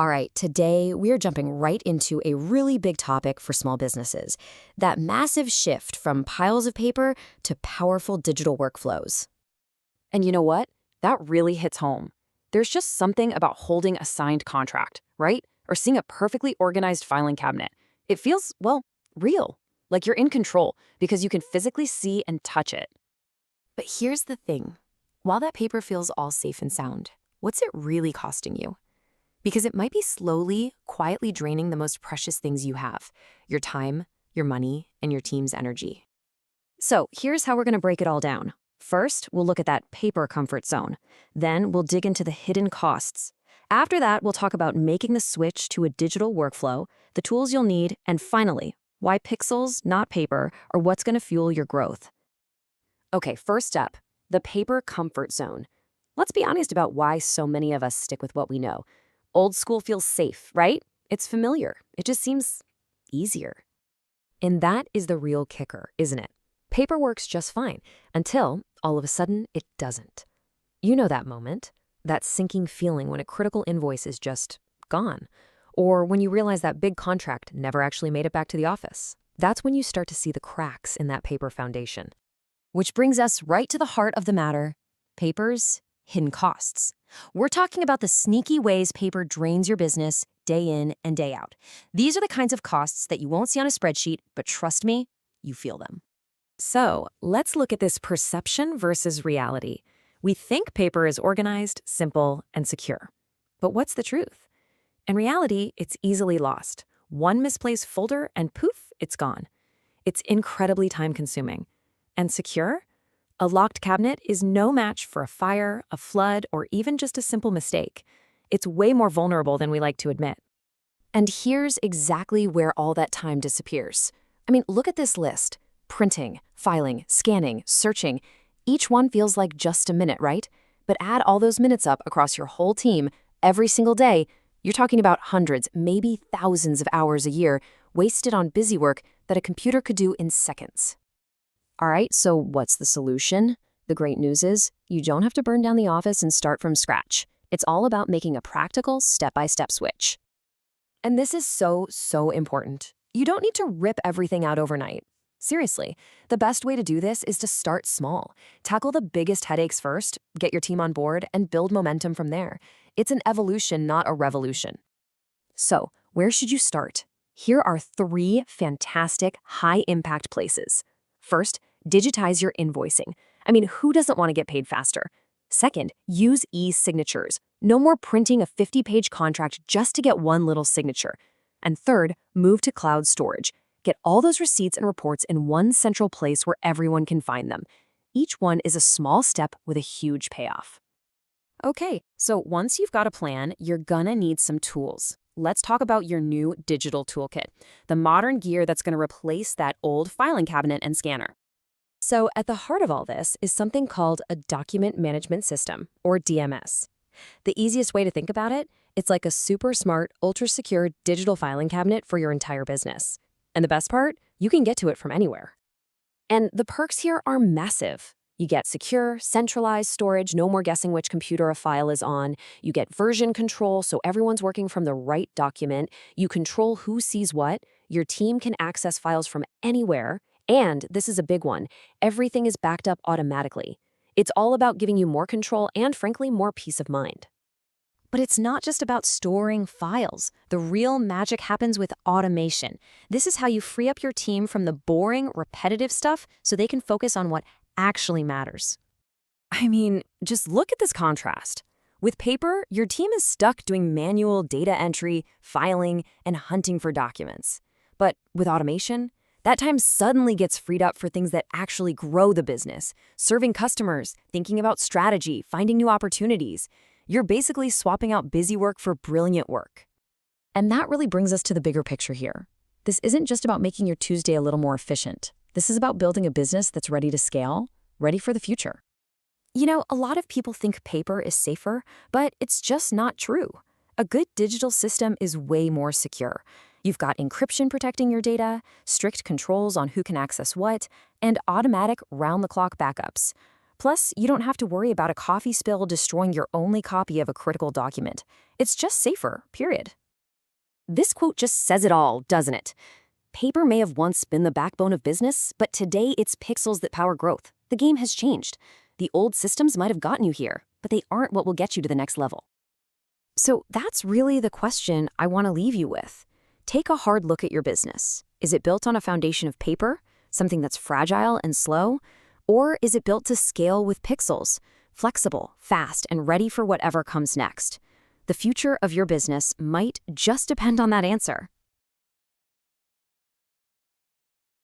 All right, today we are jumping right into a really big topic for small businesses, that massive shift from piles of paper to powerful digital workflows. And you know what? That really hits home. There's just something about holding a signed contract, right? Or seeing a perfectly organized filing cabinet. It feels, well, real, like you're in control because you can physically see and touch it. But here's the thing. While that paper feels all safe and sound, what's it really costing you? Because it might be slowly, quietly draining the most precious things you have: your time, your money, and your team's energy. So here's how we're going to break it all down. First, we'll look at that paper comfort zone. Then we'll dig into the hidden costs. After that, we'll talk about making the switch to a digital workflow, the tools you'll need, and finally, why pixels, not paper, are what's going to fuel your growth. Okay, first up, the paper comfort zone. Let's be honest about why so many of us stick with what we know. Old school feels safe, right? It's familiar. It just seems easier. And that is the real kicker, isn't it? Paper works just fine until, all of a sudden, it doesn't. You know that moment, that sinking feeling when a critical invoice is just gone, or when you realize that big contract never actually made it back to the office. That's when you start to see the cracks in that paper foundation. Which brings us right to the heart of the matter: paper's hidden costs. We're talking about the sneaky ways paper drains your business day in and day out. These are the kinds of costs that you won't see on a spreadsheet, but trust me, you feel them. So let's look at this perception versus reality. We think paper is organized, simple, and secure. But what's the truth? In reality, it's easily lost. One misplaced folder and poof, it's gone. It's incredibly time-consuming. And secure? A locked cabinet is no match for a fire, a flood, or even just a simple mistake. It's way more vulnerable than we like to admit. And here's exactly where all that time disappears. I mean, look at this list. Printing, filing, scanning, searching. Each one feels like just a minute, right? But add all those minutes up across your whole team every single day, you're talking about hundreds, maybe thousands of hours a year wasted on busy work that a computer could do in seconds. All right, so what's the solution? The great news is you don't have to burn down the office and start from scratch. It's all about making a practical, step-by-step switch. And this is so important. You don't need to rip everything out overnight. Seriously, the best way to do this is to start small. Tackle the biggest headaches first, get your team on board, and build momentum from there. It's an evolution, not a revolution. So, where should you start? Here are 3 fantastic, high-impact places. First, digitize your invoicing. I mean, who doesn't want to get paid faster? Second, use e-signatures. No more printing a 50-page contract just to get one little signature. And third, move to cloud storage. Get all those receipts and reports in one central place where everyone can find them. Each one is a small step with a huge payoff. Okay, so once you've got a plan, you're gonna need some tools. Let's talk about your new digital toolkit, the modern gear that's gonna replace that old filing cabinet and scanner. So at the heart of all this is something called a document management system, or DMS. The easiest way to think about it, it's like a super smart, ultra-secure digital filing cabinet for your entire business. And the best part, you can get to it from anywhere. And the perks here are massive. You get secure, centralized storage, no more guessing which computer a file is on. You get version control, so everyone's working from the right document. You control who sees what. Your team can access files from anywhere. And this is a big one, everything is backed up automatically. It's all about giving you more control and, frankly, more peace of mind. But it's not just about storing files. The real magic happens with automation. This is how you free up your team from the boring, repetitive stuff so they can focus on what actually matters. I mean, just look at this contrast. With paper, your team is stuck doing manual data entry, filing, and hunting for documents. But with automation, that time suddenly gets freed up for things that actually grow the business, serving customers, thinking about strategy, finding new opportunities. You're basically swapping out busy work for brilliant work. And that really brings us to the bigger picture here. This isn't just about making your Tuesday a little more efficient. This is about building a business that's ready to scale, ready for the future. You know, a lot of people think paper is safer, but it's just not true. A good digital system is way more secure. You've got encryption protecting your data, strict controls on who can access what, and automatic round-the-clock backups. Plus, you don't have to worry about a coffee spill destroying your only copy of a critical document. It's just safer, period. This quote just says it all, doesn't it? Paper may have once been the backbone of business, but today it's pixels that power growth. The game has changed. The old systems might have gotten you here, but they aren't what will get you to the next level. So that's really the question I want to leave you with. Take a hard look at your business. Is it built on a foundation of paper, something that's fragile and slow? Or is it built to scale with pixels, flexible, fast, and ready for whatever comes next? The future of your business might just depend on that answer.